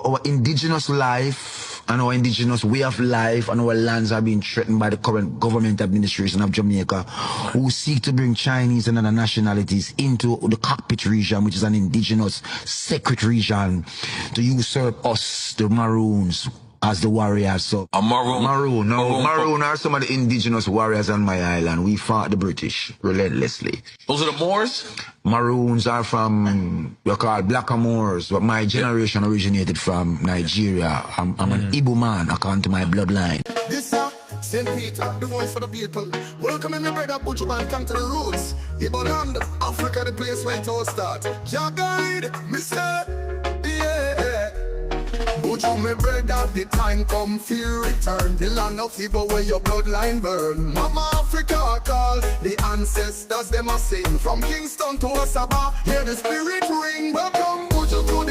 Our indigenous life and our indigenous way of life and our lands are being threatened by the current government administration of Jamaica, who seek to bring Chinese and other nationalities into the cockpit region, which is an indigenous sacred region, to usurp us, the Maroons, as the warriors. So a Maroon? Maroon are some of the indigenous warriors on my island. We fought the British relentlessly. Those are the Moors? Maroons are from, we're called Blackamoors, but my generation originated from Nigeria. I'm an Igbo man according to my bloodline. This St. Peter, the voice for the people. Welcome in my brother Buju Banton to the roots. Igbo land, Africa, the place where it all starts. Your guide, Mr. Buju, me brother, the time come for return. The land of Igbo where your bloodline burn. Mama Africa call, the ancestors them a sing. From Kingston to Osaba, hear the spirit ring. Welcome Buju to the